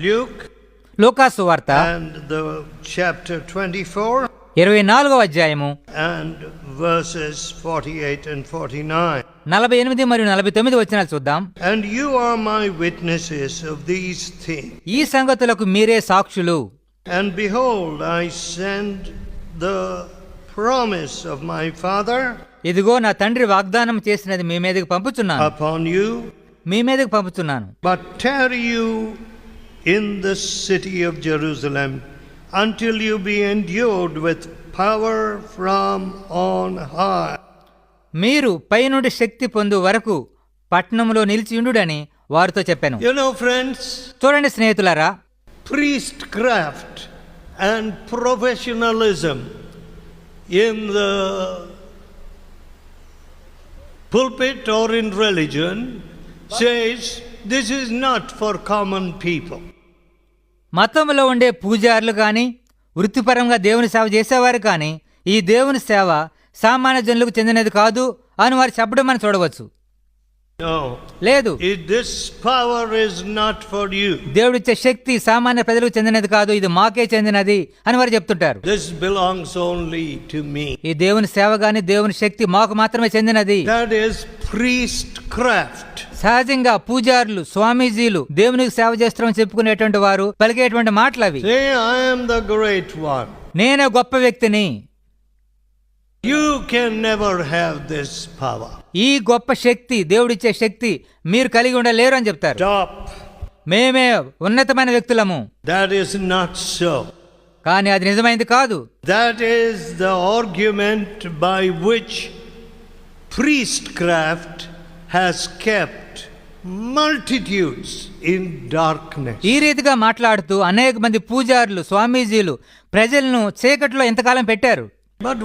Luke లూకా సువార్త and the chapter 24 24వ అధ్యాయము and verses 48 and 49. 48 మరియు 49 వచనాలు చూద్దాం. And you are my witnesses of these things. ఈ సంగతులకు మీరే సాక్షులు. And behold, I send the promise of my Father ఇదిగో నా తండ్రి వాగ్దానం చేసినది మీ మీదకి పంపుచున్నాను. upon you. మీ మీదకి పంపుచున్నాను. But tarry you in the city of Jerusalem until you be endued with power from on high. మీరు పైనుండి శక్తి పొందు వరకు పట్టణంలో నిలిచియుండుడని వారితో చెప్పాను. You know, friends, చూడండి స్నేహితులారా, priestcraft and professionalism in the pulpit or in religion says this is not for common people. మతంలో ఉండే పూజారులు కానీ వృత్తిపరంగా దేవుని సేవ చేసేవారు కానీ ఈ దేవుని సేవ సామాన్య జనులకు చెందినది కాదు అని వారు చెప్పడం మనం చూడవచ్చు. No, లేదు, this power is not for you. దేవుడిచ్చే శక్తి సామాన్య ప్రజలకు చెందినది కాదు, ఇది మాకే చెందినది అని వారు చెప్తుంటారు. This belongs only to me. ఈ దేవుని సేవ గాని దేవుని శక్తి మాకు మాత్రమే చెందినది. That is priestcraft. సహజంగా పూజారులు స్వామీజీలు దేవునికి సేవ చేస్తామని చెప్పుకునేటువంటి వారు పలికేటువంటి మాటలు అవి. Say, I am the great one. నేనే గొప్ప వ్యక్తిని. You can never have this power. ఈ గొప్ప శక్తి దేవుడిచ్చే శక్తి మీరు కలిగి ఉండలేరు అని చెప్తారు. Stop. మేమే ఉన్నతమైన వ్యక్తులము. That is not so. కానీ అది నిజమైంది కాదు. That is the argument by which priestcraft has kept multitudes in darkness. ఈ రీతిగా మాట్లాడుతూ అనేక మంది పూజారులు స్వామీజీలు ప్రజలను చీకట్లో ఎంతకాలం పెట్టారు. But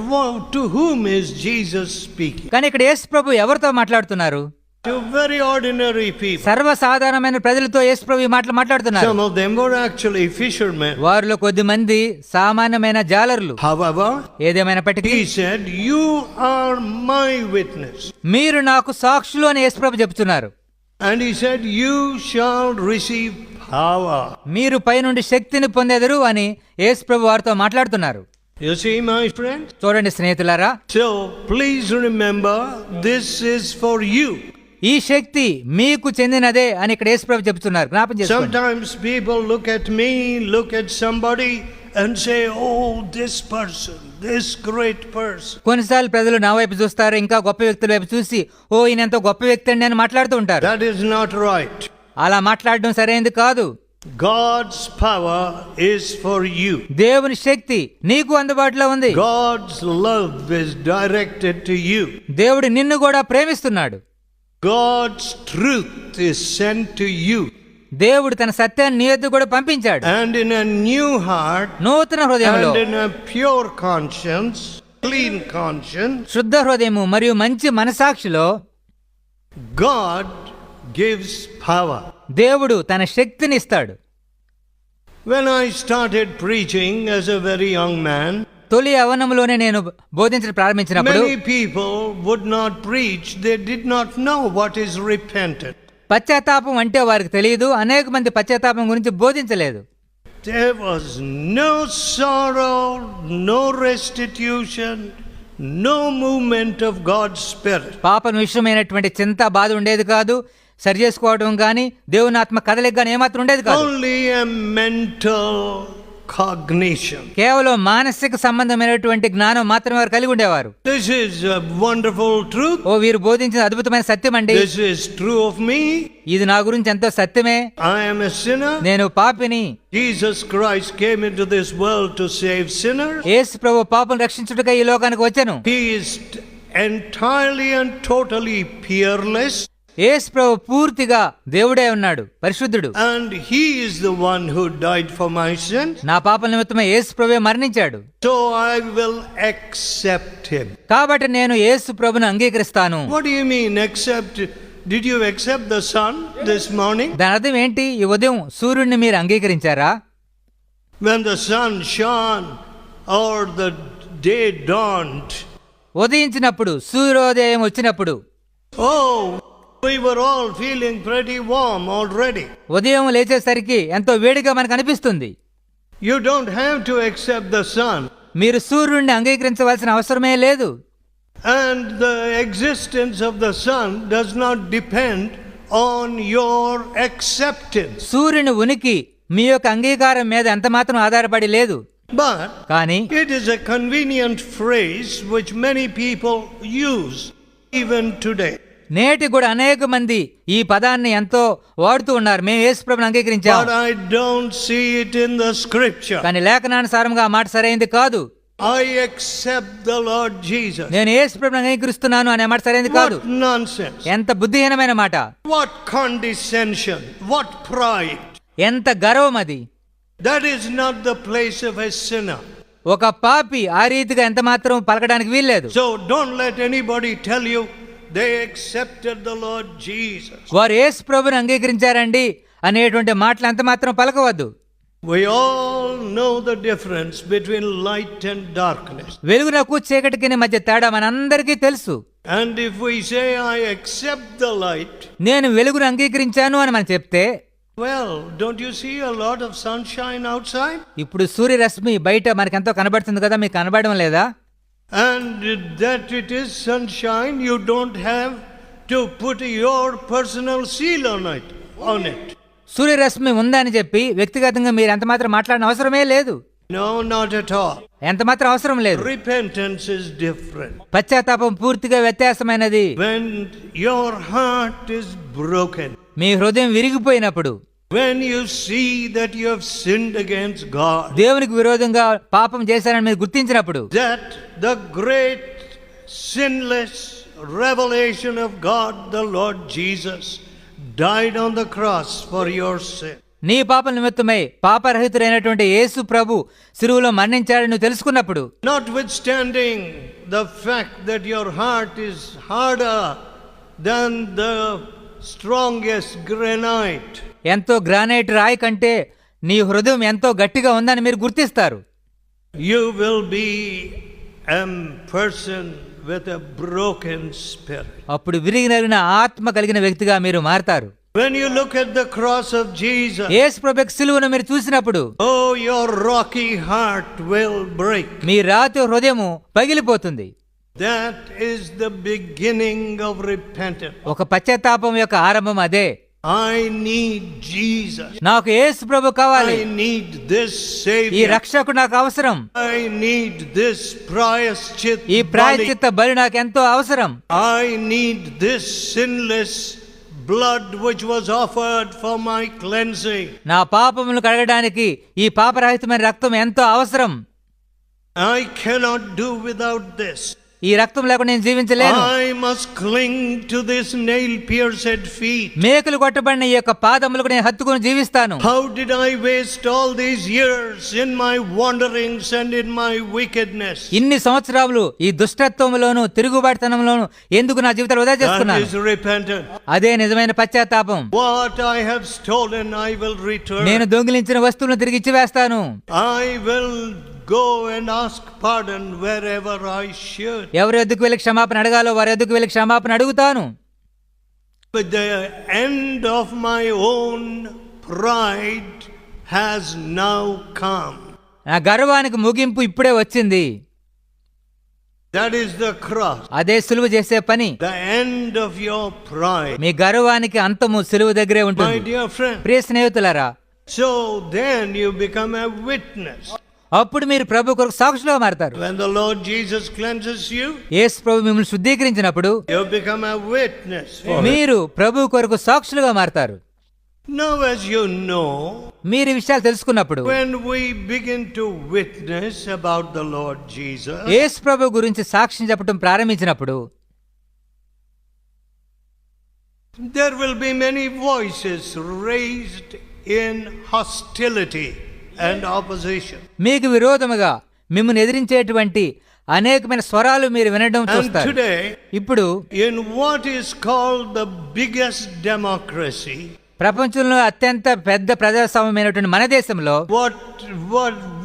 to whom is Jesus speaking? కానీ ఇక్కడ యేసు ప్రభు ఎవరితో మాట్లాడుతున్నారు? To very ordinary people. సర్వసాధారణమైన ప్రజలతో యేసు ప్రభు ఈ మాటలు మాట్లాడుతున్నారు. Some of them were actually fishermen. వారిలో కొద్ది మంది సామాన్యమైన జాలర్లు. However, ఏదేమైనప్పటికీ he said, you are my witness. మీరు నాకు సాక్షులు అని యేసు ప్రభు చెప్తున్నారు. And he said, you shall receive power. మీరు పైనుండి శక్తిని పొందెదరు అని యేసు ప్రభు వారితో మాట్లాడుతున్నారు. You see, my friend? చూడండి స్నేహితులారా, So please remember, this is for you. ఈ శక్తి మీకు చెందినదే అని ఇక్కడ యేసు ప్రభు చెప్తున్నారు. జ్ఞాపకం చేసుకోండి. Sometimes people look at me, look at somebody and say, oh, this person, this great person. కొన్నిసార్లు ప్రజలు నా వైపు చూస్తారు, ఇంకా గొప్ప వ్యక్తుల వైపు చూసి ఓ ఈయన ఎంతో గొప్ప వ్యక్తి అండి అని మాట్లాడుతూ ఉంటారు. That is not right. అలా మాట్లాడడం సరైనది కాదు. God's power is for you. దేవుని శక్తి నీకు అందుబాటులో ఉంది. God's love is directed to you. దేవుడు నిన్ను కూడా ప్రేమిస్తున్నాడు. God's truth is sent to you. దేవుడు తన సత్యాన్ని నీ యొద్దకు కూడా పంపించాడు. And in a new heart, నూతన హృదయంలో, and in a pure conscience, clean conscience, శుద్ధ హృదయము మరియు మంచి మనసాక్షిలో God gives power. దేవుడు తన శక్తిని ఇస్తాడు. When I started preaching as a very young man, తొలి యవ్వనంలోనే నేను బోధించడం ప్రారంభించినప్పుడు many people would not preach. They did not know what is repentance. పశ్చాత్తాపం అంటే వారికి తెలియదు. అనేక మంది పశ్చాత్తాపం గురించి బోధించలేదు. There was no sorrow, no restitution, no movement of God's Spirit. పాపం విషయమైనటువంటి చింత బాధ ఉండేది కాదు. సరి చేసుకోవడం కానీ దేవుని ఆత్మ కదలిక కానీ ఏమాత్రం ఉండేది కాదు. Only a mental cognition. కేవలం మానసిక సంబంధమైనటువంటి జ్ఞానం మాత్రమే వారు కలిగి ఉండేవారు. This is a wonderful truth. ఓ వీరు బోధించిన అద్భుతమైన సత్యం అండి. This is true of me. ఇది నా గురించి ఎంతో సత్యమే. I am a sinner. నేను పాపిని. Jesus Christ came into this world to save sinners. యేసు ప్రభు పాపం రక్షించుటకై ఈ లోకానికి వచ్చెను. He is entirely and totally peerless. యేసు ప్రభు పూర్తిగా దేవుడే ఉన్నాడు, పరిశుద్ధుడు. And he is the one who died for my sins. నా పాపల నిమిత్తమే యేసు ప్రభువే మరణించాడు. So I will accept him. కాబట్టి నేను యేసు ప్రభువును అంగీకరిస్తాను. What do you mean accept? Did you accept the sun this morning? దాని అర్థం ఏంటి? ఈ ఉదయం సూర్యుడిని మీరు అంగీకరించారా? When the sun shone or the day dawned. ఉదయించినప్పుడు, సూర్యోదయం వచ్చినప్పుడు, Oh, We were all feeling pretty warm already. ఉదయం లేచేసరికి ఎంతో వేడిగా మనకు అనిపిస్తుంది. You don't have to accept the sun. మీరు సూర్యుడిని అంగీకరించవలసిన అవసరమే లేదు. And the existence of the sun does not depend on your acceptance. సూర్యుని ఉనికి మీ యొక్క అంగీకారం మీద ఎంత మాత్రం ఆధారపడి లేదు. But కానీ it is a convenient phrase which many people use even today. నేటి కూడా అనేక మంది ఈ పదాన్ని ఎంతో వాడుతూ ఉన్నారు. మేము యేసుప్రభుని అంగీకరించాం. But I don't see it in the scripture. కానీ లేఖనానుసారంగా ఆ మాట సరైనది కాదు. I accept the Lord Jesus. నేను యేసుప్రభుని అంగీకరిస్తున్నాను అనే మాట సరైనది కాదు. What nonsense. ఎంత బుద్ధిహీనమైన మాట. What condescension. What pride. ఎంత గర్వం అది. That is not the place of a sinner. ఒక పాపి ఆ రీతిగా ఎంత మాత్రం పలకడానికి వీల్లేదు. So don't let anybody tell you they accepted the Lord Jesus. వారు యేసుప్రభుని అంగీకరించారండి అనేటువంటి మాటలు ఎంత మాత్రం పలకవద్దు. We all know the difference between light and darkness. వెలుగునకు చీకటికి మధ్య తేడా మనందరికీ తెలుసు. And if we say I accept the light, నేను వెలుగును అంగీకరించాను అని మనం చెప్తే, well, don't you see a lot of sunshine outside? ఇప్పుడు సూర్యరశ్మి బయట మనకెంతో కనబడుతుంది కదా, మీకు కనబడడం లేదా? And that it is sunshine, you don't have to put your personal seal on it. సూర్యరశ్మి ఉందని చెప్పి వ్యక్తిగతంగా మీరు ఎంత మాత్రం మాట్లాడిన అవసరమే లేదు. No, not at all. ఎంత మాత్రం అవసరం లేదు. Repentance is different. పశ్చాత్తాపం పూర్తిగా వ్యత్యాసమైనది. When your heart is broken, మీ హృదయం విరిగిపోయినప్పుడు, when you see that you have sinned against God, దేవునికి విరోధంగా పాపం చేశారని మీరు గుర్తించినప్పుడు, that the great sinless revelation of God, the Lord Jesus, died on the cross for your sin. నీ పాపల నిమిత్తమై పాపరహితుడైనటువంటి యేసు ప్రభు సిలువలో మరణించాడని నువ్వు తెలుసుకున్నప్పుడు, notwithstanding the fact that your heart is harder than the strongest granite, ఎంతో గ్రానైట్ రాయి కంటే నీ హృదయం ఎంతో గట్టిగా ఉందని మీరు గుర్తిస్తారు. you will be a person with a broken spirit. అప్పుడు విరిగిన ఆత్మ కలిగిన వ్యక్తిగా మీరు మారతారు. When you look at the cross of Jesus, యేసు ప్రభు సిలువను మీరు చూసినప్పుడు, oh, your rocky heart will break. మీ రాతి హృదయము పగిలిపోతుంది. That is the beginning of repentance. ఒక పశ్చాత్తాపం యొక్క ఆరంభం అదే. I need Jesus. నాకు యేసు ప్రభు కావాలి. I need this ఈ Savior. రక్షకుడు నాకు అవసరం. I need this ప్రాయశ్చిత్త ఈ ప్రాయశ్చిత్త బలి నాకు ఎంతో అవసరం. I need this sinless blood which was offered for my cleansing. నా పాపములను కడగడానికి ఈ పాపరహితమైన రక్తం ఎంతో అవసరం. I cannot do without this. ఈ రక్తం లేకుండా నేను జీవించలేను. I must cling to this nail-pierced feet. మేకులు కొట్టబడిన ఈ యొక్క పాదములకు నేను హత్తుకొని జీవిస్తాను. How did I waste all these years in my wanderings and in my wickedness? ఇన్ని సంవత్సరాలు ఈ దుష్టత్వములోను తిరుగుబాటుతనంలోను ఎందుకు నా జీవితాలు వృధా That చేసుకున్నాను? is repentance. అదే నిజమైన పశ్చాత్తాపం. What I have stolen, I will return. నేను దొంగిలించిన వస్తువులను తిరిగి ఇచ్చి వేస్తాను. I will go and ask pardon wherever I should. ఎవరి ఎద్దుకు వెళ్ళి క్షమాపణ అడగాలో వారి ఎద్దుకు వెళ్ళి క్షమాపణ అడుగుతాను. But the end of my own pride has now come. నా గర్వానికి ముగింపు ఇప్పుడే వచ్చింది. That is the cross. అదే సులువు చేసే పని. The end of your pride. మీ గర్వానికి అంతము సులువు దగ్గరే My ఉంటుంది. dear friend. ప్రియ స్నేహితులారా, So then you become a witness. అప్పుడు మీరు ప్రభు కొరకు సాక్షులుగా మారతారు. When the Lord Jesus cleanses you, యేసు ప్రభు మిమ్మల్ని శుద్ధీకరించినప్పుడు you become a witness. మీరు ప్రభు కొరకు సాక్షులుగా మారతారు. Now as you know, మీరు ఈ విషయాలు తెలుసుకున్నప్పుడు, when we begin to witness about the Lord Jesus, యేసు ప్రభు గురించి సాక్ష్యం చెప్పడం ప్రారంభించినప్పుడు, there will be many voices raised in hostility and opposition. మీకు విరోధముగా మిమ్మల్ని ఎదిరించేటువంటి అనేకమైన స్వరాలు మీరు వినడం And చూస్తారు. today, ఇప్పుడు in what is called the biggest democracy, ప్రపంచంలో అత్యంత పెద్ద ప్రజాస్వామ్యమైనటువంటి మన దేశంలో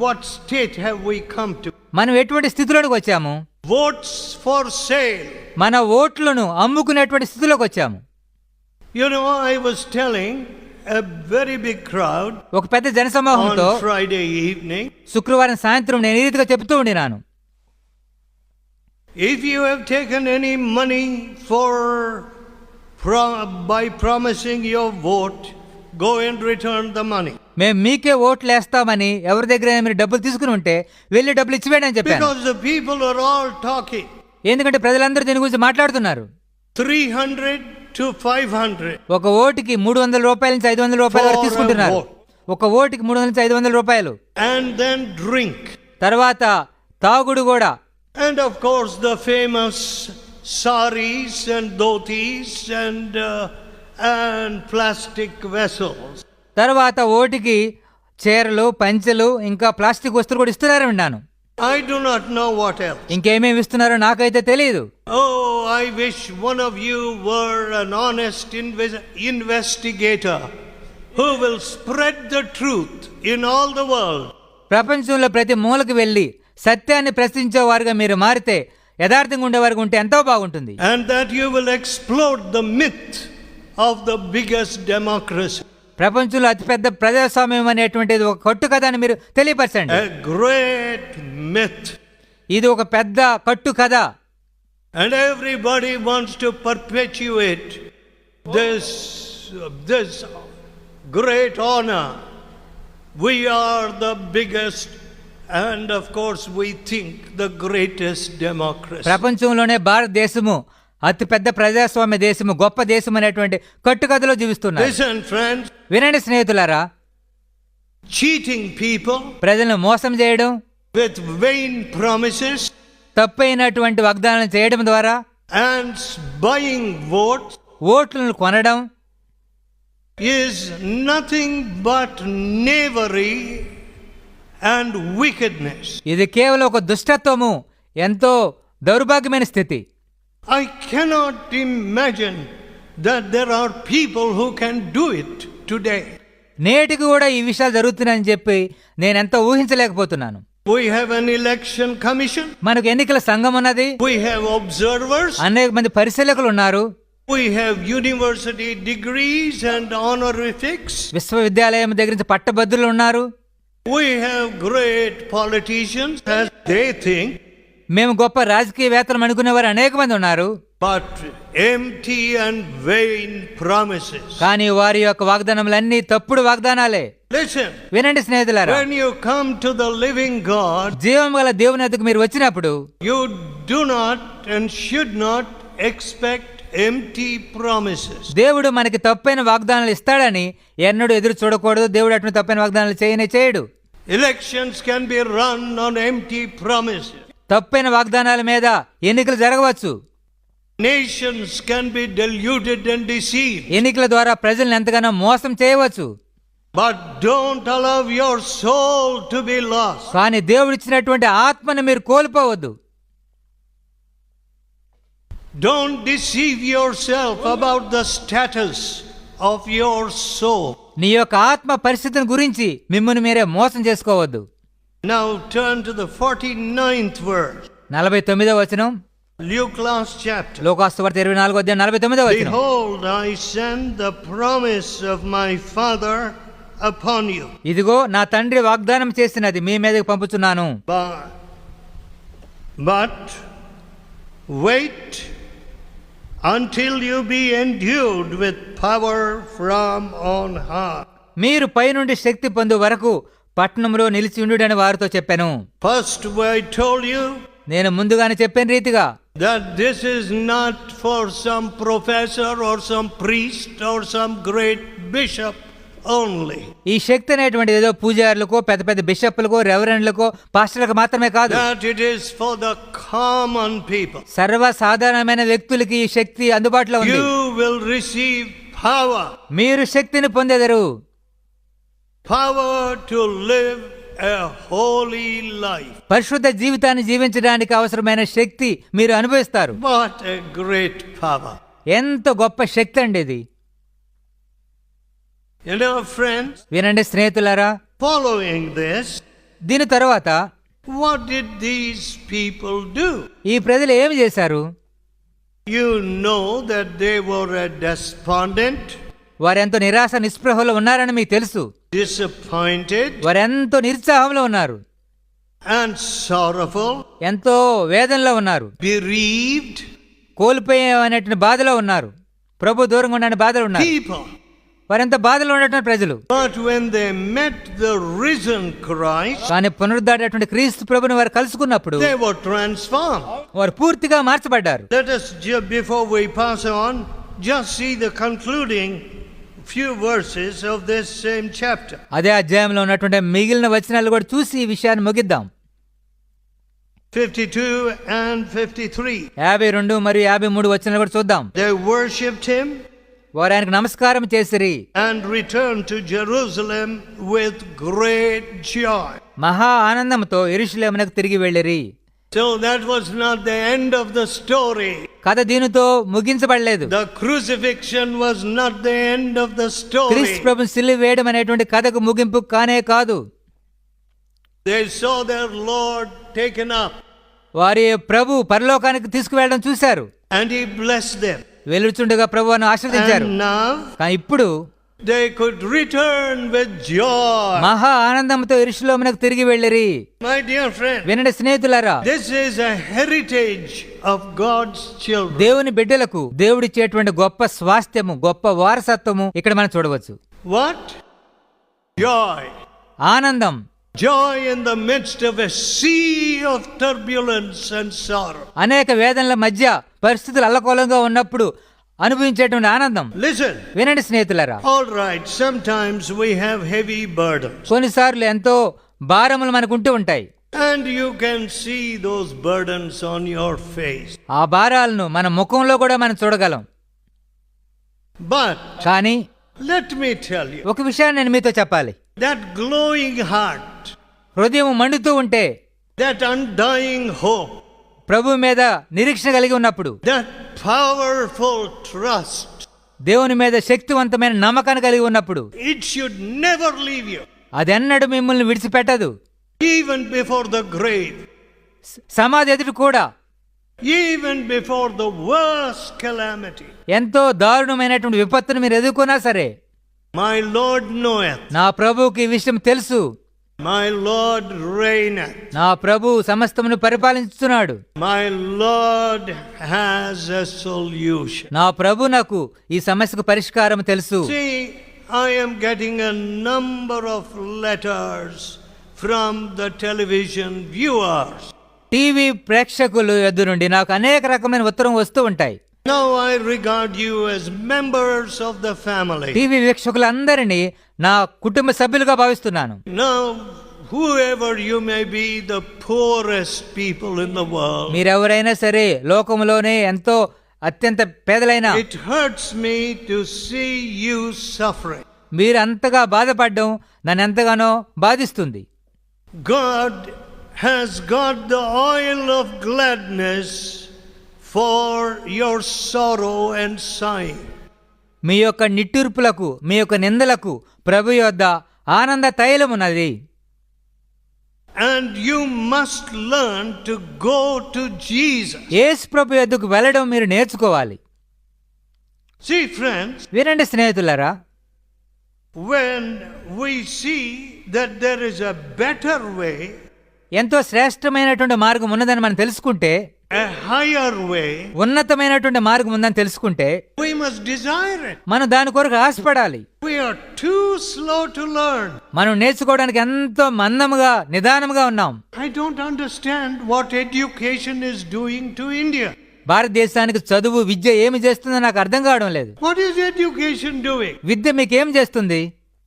what state have we come to? మనం ఎటువంటి స్థితిలోకి వచ్చాము? Votes for sale. మన ఓట్లను అమ్ముకునేటువంటి స్థితిలోకి వచ్చాము. You know, I was telling a very big crowd ఒక పెద్ద జనసమూహంతో on Friday evening, శుక్రవారం సాయంత్రం నేను ఈ రీతిగా చెప్తూ ఉండినాను. if you have taken any money by promising your vote, go and return the money. మేము మీకే ఓట్లు వేస్తామని ఎవరి దగ్గర మీరు డబ్బులు తీసుకుని ఉంటే వెళ్ళి డబ్బులు ఇచ్చివేయండి అని చెప్పాను. Because the people are all talking. ఎందుకంటే ప్రజలందరూ దీని గురించి మాట్లాడుతున్నారు. 300 to 500. ఒక ఓటుకి 300 రూపాయల నుంచి 500 రూపాయల వరకు తీసుకుంటున్నారు. ఒక ఓటుకి 300 నుంచి 500 రూపాయలు. And then drink. తర్వాత తాగుడు కూడా. And of course the famous saris and dhotis and plastic vessels. తర్వాత ఓటుకి చీరలు, పంచెలు, ఇంకా ప్లాస్టిక్ వస్తువులు కూడా ఇస్తున్నారని విన్నాను. I do not know what else. ఇంకేమేమి ఇస్తున్నారో నాకైతే తెలియదు. Oh, I wish one of you were an honest investigator who will spread the truth in all the world. ప్రపంచంలో ప్రతి మూలకు వెళ్ళి సత్యాన్ని ప్రశ్నించేవారుగా మీరు మారితే, యథార్థంగా ఉండేవారుగా ఉంటే ఎంతో బాగుంటుంది. And that you will explode the myth of the biggest democracy. ప్రపంచంలో అతిపెద్ద ప్రజాస్వామ్యం అనేటువంటిది ఒక కట్టు కథ అని మీరు తెలియపరచండి. A great myth. ఇది ఒక పెద్ద కట్టు కథ. And everybody wants to perpetuate this great honor. We are the biggest and of course we think the greatest democracy. ప్రపంచంలోనే భారతదేశము అతి పెద్ద ప్రజాస్వామ్య దేశము, గొప్ప దేశం అనేటువంటి కట్టుకథలో జీవిస్తున్నారు. Listen friends. వినండి స్నేహితులారా. Cheating people. ప్రజలను మోసం చేయడం. With vain promises. తప్పైనటువంటి వాగ్దానాలు చేయడం ద్వారా. And buying votes. ఓట్లను కొనడం. Is nothing but knavery and wickedness. ఇది కేవలం ఒక దుష్టత్వము, ఎంతో దౌర్భాగ్యమైన స్థితి. I cannot imagine that there are people who can do it today. నేటికి కూడా ఈ విషయాలు జరుగుతున్నాయని చెప్పి నేను ఎంతో ఊహించలేకపోతున్నాను. We have an election commission. మనకు ఎన్నికల సంఘం ఉన్నది. We have observers. అనేక మంది పరిశీలకులు ఉన్నారు. We have university degrees and honorifics. విశ్వవిద్యాలయం దగ్గర నుంచి పట్టభద్రులు ఉన్నారు. We have great politicians as they think. మేము గొప్ప రాజకీయవేత్తలు అనుకునేవారు అనేక మంది ఉన్నారు. But empty and vain promises. కానీ వారి యొక్క వాగ్దానములన్నీ తప్పుడు వాగ్దానాలే. Listen. వినండి స్నేహితులారా. When you come to the living God, జీవం గల దేవుని వద్దకు మీరు వచ్చినప్పుడు, you do not and should not expect empty promises. దేవుడు మనకి తప్పైన వాగ్దానాలు ఇస్తాడని ఎన్నడూ ఎదురు చూడకూడదు. దేవుడు అటువంటి తప్పైన వాగ్దానాలు చేయడు. Elections can be run on empty promises. తప్పైన వాగ్దానాల మీద ఎన్నికలు జరగవచ్చు. Nations can be deluded and deceived. ఎన్నికల ద్వారా ప్రజల్ని ఎంతగానో మోసం చేయవచ్చు. But don't allow your soul to be lost. కానీ దేవుడు ఇచ్చినటువంటి ఆత్మను మీరు కోల్పోవద్దు. Don't deceive yourself about the status of your soul. నీ యొక్క ఆత్మ పరిస్థితిని గురించి మిమ్మల్ని మీరే మోసం చేసుకోవద్దు. Now turn to the 49th verse. 49వ వచనం. Luke last chapter. లోకాసువార్త 24వ అధ్యాయం 49వ వచనం. Behold, I send the promise of my Father upon you. ఇదిగో నా తండ్రి వాగ్దానం చేసినది మీ మీదకి పంపుతున్నాను. But wait until you be endued with power from on high. మీరు పైనుండి శక్తి పొందు వరకు పట్టణంలో నిలిచి ఉండుడని వారితో చెప్పాను. First I told you నేను ముందుగానే చెప్పిన రీతిగా that this is not for some professor or some priest or some great bishop only. ఈ శక్తి అనేటువంటిది ఏదో పూజారులకో, పెద్ద పెద్ద బిషప్లకో, రెవరెండ్లకో, పాస్టర్లకు మాత్రమే కాదు. That it is for the common people. సర్వసాధారణమైన వ్యక్తులకి ఈ శక్తి అందుబాటులో ఉంది. You will receive power. మీరు శక్తిని పొందెదరు. Power to live a holy life. పరిశుద్ధ జీవితాన్ని జీవించడానికి అవసరమైన శక్తి మీరు అనుభవిస్తారు. What a great power. ఎంత గొప్ప శక్తి అండి ఇది. You know, friends, వినండి స్నేహితులారా. following this, దీని తర్వాత what did these people do? ఈ ప్రజలు ఏమి చేశారు? You know that they were despondent, వారెంతో నిరాశ నిస్పృహలో ఉన్నారని మీకు తెలుసు. disappointed, వారెంతో నిరుత్సాహంలో ఉన్నారు, and sorrowful, ఎంతో వేదనలో ఉన్నారు, bereaved కోల్పోయేటువంటి బాధలో ఉన్నారు, ప్రభు దూరంగా ఉన్న బాధలో ఉన్నారు. people. వారెంత బాధలో ఉన్నటువంటి ప్రజలు. But when they met the risen Christ, కానీ పునరుద్ధారటువంటి క్రీస్తు ప్రభుని వారు కలుసుకున్నప్పుడు they were transformed. వారు పూర్తిగా మార్చబడ్డారు. Let us, before we pass on, just see the concluding few verses of this same chapter. అదే అధ్యాయంలో ఉన్నటువంటి మిగిలిన వచనాలు కూడా చూసి ఈ విషయాన్ని ముగిద్దాం. 52 and 53. 52 మరియు 53 వచనాలు కూడా చూద్దాం. They worshipped him వారు ఆయనకు నమస్కారం చేసిరి and returned to Jerusalem with great joy. మహా ఆనందంతో యెరూషలేమునకు తిరిగి వెళ్ళిరి. So that was not the end of the story. కథ దీనితో ముగించబడలేదు. The crucifixion was not the end of the story. క్రీస్తు ప్రభుని సిలువ వేయడం అనేటువంటి కథకు ముగింపు కానే కాదు. They saw their Lord taken up వారి ప్రభు పరలోకానికి తీసుకువెళ్ళడం చూశారు. and he blessed them. వెలుచుండగా ప్రభువును ఆశీర్వదించారు. And now కానీ ఇప్పుడు they could return with joy. మహా ఆనందంతో యెరూషలేమునకు తిరిగి వెళ్ళిరి. My dear friend, వినండి స్నేహితులారా, this is a heritage of God's children. దేవుని బిడ్డలకు దేవుడిచ్చేటువంటి గొప్ప స్వాస్థ్యము, గొప్ప వారసత్వము ఇక్కడ మనం చూడవచ్చు. What? Joy. ఆనందం. Joy in the midst of a sea of turbulence and sorrow. అనేక వేదనల మధ్య పరిస్థితులు అల్లకల్లోలంగా ఉన్నప్పుడు అనుభవించేటువంటి ఆనందం. Listen. వినండి స్నేహితులారా, All right, sometimes we have heavy burdens. కొన్నిసార్లు ఎంతో భారములు మనకుంటూ ఉంటాయి. And you can see those burdens on your face. ఆ భారాలను మన ముఖంలో కూడా మనం చూడగలం. But కానీ let me tell you, ఒక విషయాన్ని నేను మీతో చెప్పాలి. that glowing heart, హృదయం మండుతూ ఉంటే, that undying hope, ప్రభు మీద నిరీక్షణ కలిగి ఉన్నప్పుడు, that powerful trust, దేవుని మీద శక్తివంతమైన నమ్మకాన్ని కలిగి ఉన్నప్పుడు, it should never leave you, అది ఎన్నడూ మిమ్మల్ని విడిచిపెట్టదు. even before the grave, సమాధి ఎదుటి కూడా, even before the worst calamity. ఎంతో దారుణమైనటువంటి విపత్తును మీరు ఎదుర్కొన్నా సరే, My Lord knoweth, నా ప్రభువుకి ఈ విషయం తెలుసు, my Lord reigneth, నా ప్రభు సమస్తమును పరిపాలించుతున్నాడు, my Lord has a solution. నా ప్రభు నాకు ఈ సమస్యకు పరిష్కారం తెలుసు. See, I am getting a number of letters from the television viewers. TV ప్రేక్షకులు ఎదురు నుండి నాకు అనేక రకమైన ఉత్తరం వస్తూ ఉంటాయి. Now I regard you as members of the family. TV వీక్షకులందరినీ నా కుటుంబ సభ్యులుగా భావిస్తున్నాను. Now, whoever you may be, the poorest people in the world, మీరెవరైనా సరే, లోకంలోనే ఎంతో అత్యంత పేదలైన, it hurts me to see you suffering. మీరు అంతగా బాధపడడం నన్ను ఎంతగానో బాధిస్తుంది. God has got the oil of gladness for your sorrow and sighing. మీ యొక్క నిట్టూర్పులకు, మీ యొక్క నిందలకు ప్రభు యొద్ద ఆనంద తైలమున్నది. And you must learn to go to Jesus. యేసు ప్రభు యొద్దకు వెళ్ళడం మీరు నేర్చుకోవాలి. See, friends, వినండి స్నేహితులారా, when we see that there is a better way, ఎంతో శ్రేష్టమైనటువంటి మార్గం ఉన్నదని మనం తెలుసుకుంటే, a higher way, ఉన్నతమైనటువంటి మార్గం ఉందని తెలుసుకుంటే, we must desire it. మనం దాని కొరకు ఆశపడాలి. We are too slow to learn. మనం నేర్చుకోవడానికి ఎంతో మందముగా, నిదానముగా ఉన్నాం. I don't understand what education is doing to India. భారతదేశానికి చదువు, విద్య ఏమి చేస్తుందో నాకు అర్థం కావడం లేదు. What is education doing? విద్య మీకేం చేస్తుంది?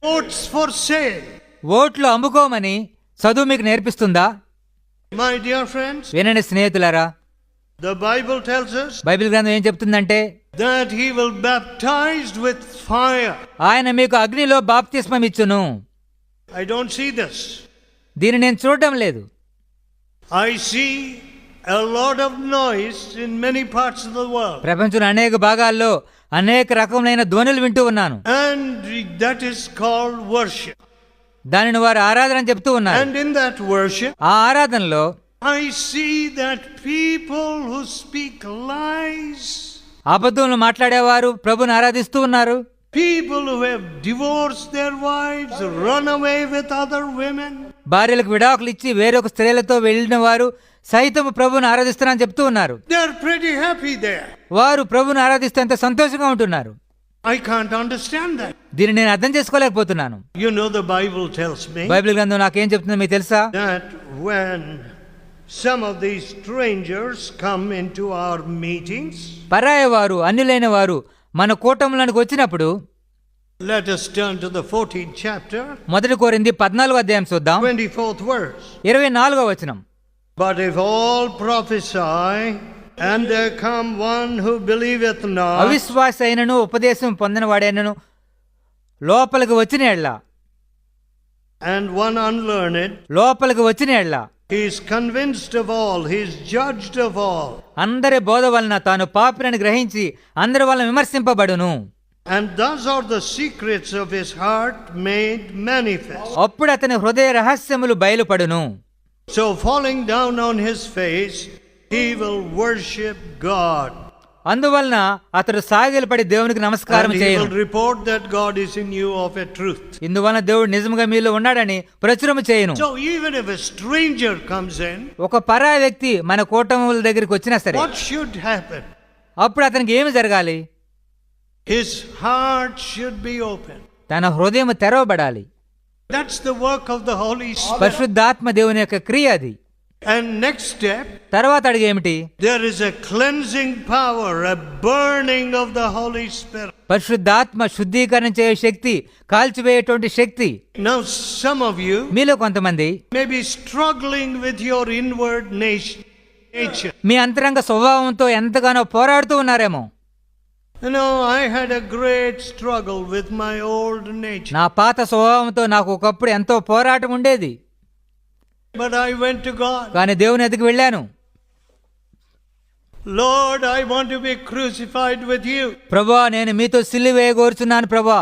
Votes for sale. ఓట్లు అమ్ముకోమని చదువు మీకు నేర్పిస్తుందా? My dear friends, వినండి స్నేహితులారా, the Bible tells us Bible గ్రంథం ఏం చెప్తుందంటే, that he will baptize with fire. ఆయన మీకు అగ్నిలో బాప్తిస్మం ఇచ్చును. I don't see this. దీన్ని నేను చూడడం లేదు. I see a lot of noise in many parts of the world. ప్రపంచంలో అనేక భాగాల్లో అనేక రకములైన ధ్వనులు వింటూ ఉన్నాను. And that is called worship. దానిని వారు ఆరాధన అని చెప్తూ ఉన్నారు. And in that worship, ఆ ఆరాధనలో I see that people who speak lies, అబద్ధములు మాట్లాడేవారు ప్రభుని ఆరాధిస్తూ ఉన్నారు. people who have divorced their wives, run away with other women, భార్యలకు విడాకులు ఇచ్చి వేరొక స్త్రీలతో వెళ్ళిన వారు సైతం ప్రభుని ఆరాధిస్తున్నారని చెప్తూ ఉన్నారు. they are pretty happy there. వారు ప్రభుని ఆరాధిస్తే ఎంత సంతోషంగా ఉంటున్నారు. I can't understand that. దీన్ని నేను అర్థం చేసుకోలేకపోతున్నాను. You know, the Bible tells me Bible గ్రంథం నాకేం చెప్తుందో మీకు తెలుసా? that when some of these strangers come into our meetings, పరాయి వారు, అన్యులైన వారు మన కూటములకు వచ్చినప్పుడు, let us turn to the 14th chapter, మొదటి కొరింథీ 14వ అధ్యాయం చూద్దాం. 24th verse. 24వ వచనం. But if all prophesy, and there come one who believeth not, అవిశ్వాసి అయినను ఉపదేశం పొందిన వాడైనను లోపలికి వచ్చిన ఎడ్ల, and one unlearned, లోపలికి వచ్చిన ఎడ్ల he is convinced of all, he is judged of all, అందరి బోధ వలన తాను పాపిని గ్రహించి అందరి వలన విమర్శింపబడును. and thus are the secrets of his heart made manifest. అప్పుడు అతని హృదయ రహస్యములు బయలుపడును. So falling down on his face, he will worship God. అందువలన అతడు సాగిలపడి దేవునికి నమస్కారం And he చేయను. will report that God is in you of a truth. ఇందువలన దేవుడు నిజంగా మీలో ఉన్నాడని ప్రచురము చేయను. So even if a stranger comes in, ఒక పరాయి వ్యక్తి మన కూటముల దగ్గరికి వచ్చినా సరే, what should happen? అప్పుడు అతనికి ఏమి జరగాలి? His heart should be open. తన హృదయం తెరవబడాలి. That's the work of the Holy Spirit. పరిశుద్ధాత్మ దేవుని యొక్క క్రియ అది. And next step, తర్వాత అడిగి ఏమిటి? there is a cleansing power, a burning of the Holy Spirit. పరిశుద్ధాత్మ శుద్ధీకరణ చేయే శక్తి, కాల్చివేయేటువంటి శక్తి. Now some of you మీలో కొంతమంది may be struggling with your inward nature. మీ అంతరంగ స్వభావంతో ఎంతగానో పోరాడుతూ ఉన్నారేమో. You know, I had a great struggle with my old nature. నా పాత స్వభావంతో నాకు ఒకప్పుడు ఎంతో పోరాటం ఉండేది. But I went to God. కానీ దేవుని ఎదుగు వెళ్ళాను. Lord, I want to be crucified with you. ప్రభువా, నేను మీతో సిలువ వేయగోరుచున్నాను ప్రభువా.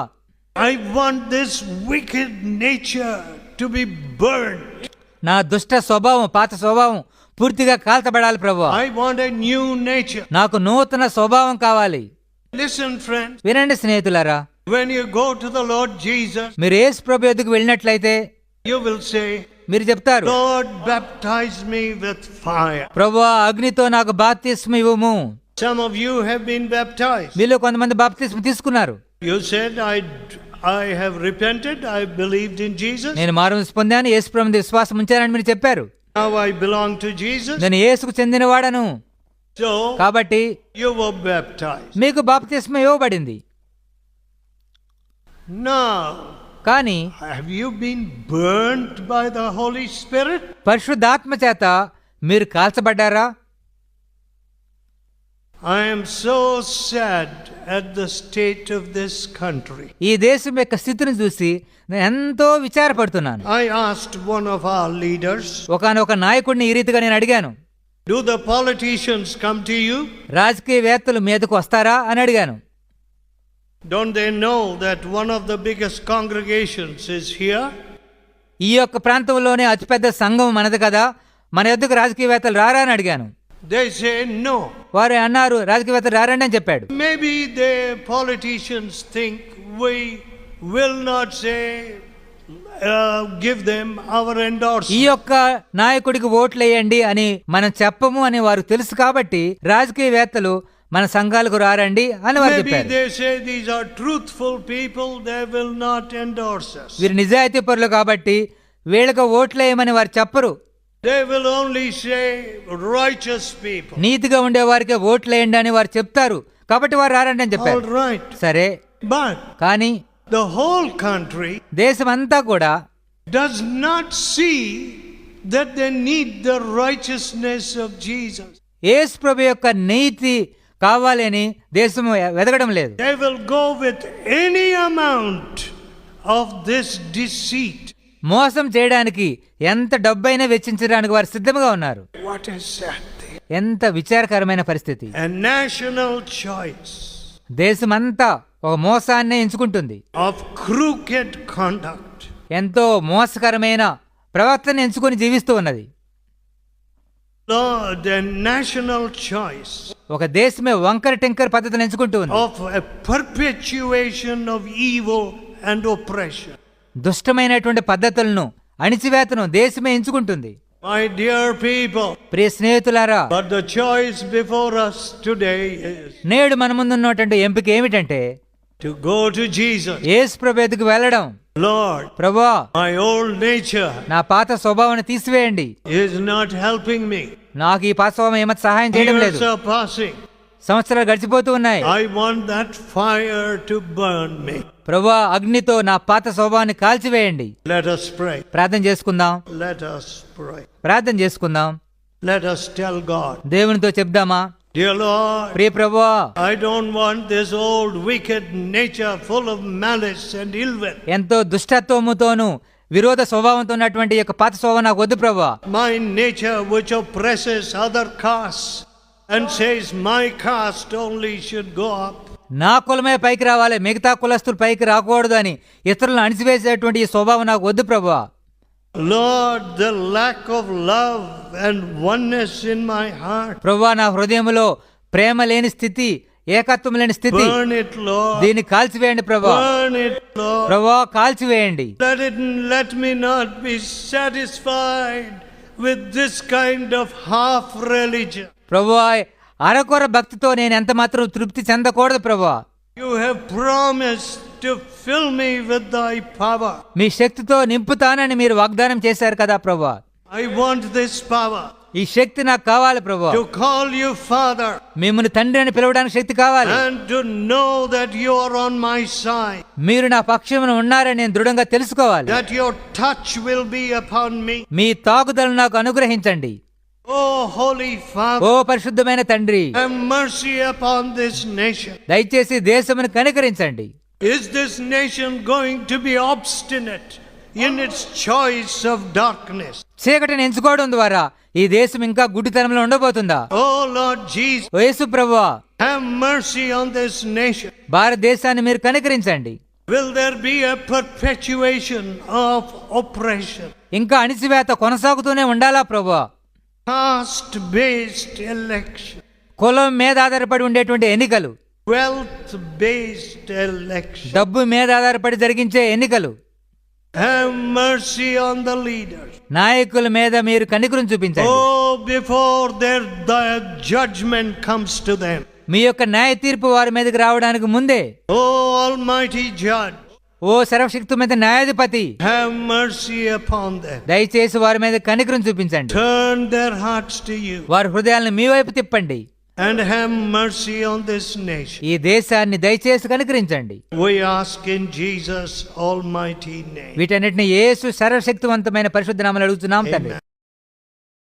I want this wicked nature to be burned. నా దుష్ట స్వభావం, పాత స్వభావం పూర్తిగా కాల్చబడాలి ప్రభువా. I want a new nature. నాకు నూతన స్వభావం కావాలి. Listen, friends. వినండి స్నేహితులారా, When you go to the Lord Jesus, మీరు యేసు ప్రభు ఎదుగు వెళ్ళినట్లయితే you will say, మీరు చెప్తారు, Lord, baptize me with fire. ప్రభువా బాప్తిస్మం నాకు బాప్తిస్మం ఇవ్వము. Some of you have been baptized. మీలో కొంతమంది బాప్తిస్మం తీసుకున్నారు. You said, I have repented, I believed in Jesus. నేను మారుమనసు పొందాను, యేసు ప్రభువుని విశ్వాసం ఉంచానని మీరు చెప్పారు. Now I belong to Jesus. నేను యేసుకు చెందినవాడను. So కాబట్టి you were baptized. మీకు బాప్తిస్మం ఇవ్వబడింది. Now, కానీ have you been burnt by the Holy Spirit? పరిశుద్ధాత్మ చేత మీరు కాల్చబడ్డారా? I am so sad at the state of this country. ఈ దేశం యొక్క స్థితిని చూసి నేను ఎంతో విచారపడుతున్నాను. I asked one of our leaders, ఒకానొక నాయకుడిని ఈ రీతిగా నేను అడిగాను, do the politicians come to you? రాజకీయవేత్తలు మీదకు వస్తారా అని అడిగాను. Don't they know that one of the biggest congregations is here? ఈ యొక్క ప్రాంతంలోనే అతిపెద్ద సంఘం మనది కదా, మన యొద్దకు రాజకీయవేత్తలు రారా అని అడిగాను. They say no. వారు అన్నారు, రాజకీయవేత్తలు రారండి అని చెప్పాడు. Maybe the politicians think we will not say, give them our ఈ endorsement. యొక్క నాయకుడికి ఓట్లు వేయండి అని మనం చెప్పము అని వారు తెలుసు కాబట్టి రాజకీయవేత్తలు మన సంఘాలకు రారండి అని వారు Maybe చెప్పారు. they say these are truthful people, they will not endorse us. వీరు నిజాయితీ పరులు కాబట్టి వీళ్ళకి ఓట్లు వేయమని వారు చెప్పరు. They will only say righteous people. నీతిగా ఉండే వారికి ఓట్లు వేయండి అని వారు చెప్తారు కాబట్టి వారు రారండి అని All చెప్పారు. right. సరే, But కానీ the whole country దేశం అంతా కూడా does not see that they need the righteousness of Jesus. యేసు ప్రభు యొక్క నీతి కావాలి అని దేశం వెతకడం లేదు. They will go with any amount of this deceit. మోసం చేయడానికి ఎంత డబ్బైనా వెచ్చించడానికి వారు సిద్ధంగా ఉన్నారు. What a sad thing. ఎంత విచారకరమైన పరిస్థితి. A national choice దేశమంతా ఒక మోసాన్ని ఎంచుకుంటుంది. of crooked conduct. ఎంతో మోసకరమైన ప్రవర్తన ఎంచుకొని జీవిస్తూ ఉన్నది. Lord, a national choice ఒక దేశమే వంకర టింకర్ పద్ధతిని ఎంచుకుంటూ ఉంది. of a perpetuation of evil and oppression. దుష్టమైనటువంటి పద్ధతులను, అణిచివేతను దేశమే ఎంచుకుంటుంది. My dear people, ప్రియ స్నేహితులారా, but the choice before us today is నేడు మన ముందున్నటువంటి ఎంపిక ఏమిటంటే to go to Jesus. యేసు ప్రభు ఎదుగు వెళ్ళడం. Lord, ప్రభువా, my old nature నా పాత స్వభావాన్ని తీసివేయండి. is not helping me. నాకు ఈ పాత స్వభావం ఏమైనా సహాయం చేయడం లేదు. Years are passing. సంవత్సరాలు గడిచిపోతూ ఉన్నాయి. I want that fire to burn me. ప్రభువా, అగ్నితో నా పాత స్వభావాన్ని కాల్చివేయండి. Let us pray. ప్రార్థన చేసుకుందాం. Let us pray. ప్రార్థన చేసుకుందాం. Let us tell God, దేవునితో చెప్దామా? dear Lord, ప్రియ ప్రభువా, I don't want this old wicked nature full of malice and ill will. ఎంతో దుష్టత్వముతోను విరోధ స్వభావంతో ఉన్నటువంటి యొక్క పాత స్వభావం నాకు వద్దు ప్రభువా. My nature which oppresses other castes and says my caste only should go up. నా కులమే పైకి రావాలి, మిగతా కులస్తులు పైకి రాకూడదు అని ఇతరులను అణిచివేసేటువంటి ఈ స్వభావం నాకు వద్దు ప్రభువా. Lord, the lack of love and oneness in my heart, ప్రభువా, నా హృదయంలో ప్రేమ లేని స్థితి, ఏకత్వం లేని స్థితి, burn it, Lord. దీన్ని కాల్చివేయండి ప్రభువా. Burn it, Lord. ప్రభువా, కాల్చివేయండి. Let me not be satisfied with this kind of half religion. ప్రభువా, అరకొర భక్తితో నేను ఎంత మాత్రం తృప్తి చెందకూడదు ప్రభువా. You have promised to fill me with thy power. మీ శక్తితో నింపుతానని మీరు వాగ్దానం చేశారు కదా ప్రభువా. I want this power ఈ శక్తి నాకు కావాలి ప్రభువా. to call you Father మిమ్మల్ని తండ్రి అని పిలవడానికి శక్తి కావాలి. and to know that you are on my side. మీరు నా పక్షమున ఉన్నారని నేను దృఢంగా తెలుసుకోవాలి. That your touch will be upon me. మీ తాకుదలను నాకు అనుగ్రహించండి. Oh, Holy ఓ Father, పరిశుద్ధమైన తండ్రి, have mercy upon this nation. దయచేసి దేశమును కనికరించండి. Is this nation going to be obstinate in its choice of darkness? చీకటిని ఎంచుకోవడం ద్వారా ఈ దేశం ఇంకా గుడ్డితనంలో ఉండబోతుందా? Oh Lord Jesus, ఓ యేసు ప్రభువా, have mercy on this nation. భారతదేశాన్ని మీరు కనికరించండి. Will there be a perpetuation of oppression? ఇంకా అణిచివేత కొనసాగుతూనే ఉండాలా ప్రభువా? Caste-based election, కులం మీద ఆధారపడి ఉండేటువంటి ఎన్నికలు, wealth-based election. డబ్బు మీద ఆధారపడి జరిగించే ఎన్నికలు, Have mercy on the leaders. నాయకుల మీద మీరు కనికరం చూపించండి. Oh, before the judgment comes to them. మీ యొక్క న్యాయ తీర్పు వారి మీదకి రావడానికి ముందే, Oh, Almighty Judge, ఓ సర్వశక్తి మీద న్యాయాధిపతి, have mercy upon them. దయచేసి వారి మీద కనికరం చూపించండి. Turn their hearts to you వారి హృదయాలను మీ వైపు తిప్పండి. and have mercy on this nation. ఈ దేశాన్ని దయచేసి కనికరించండి. We ask in Jesus' almighty name. వీటన్నిటిని యేసు సర్వశక్తివంతమైన పరిశుద్ధ నామములో అడుగుతున్నాం తండ్రి.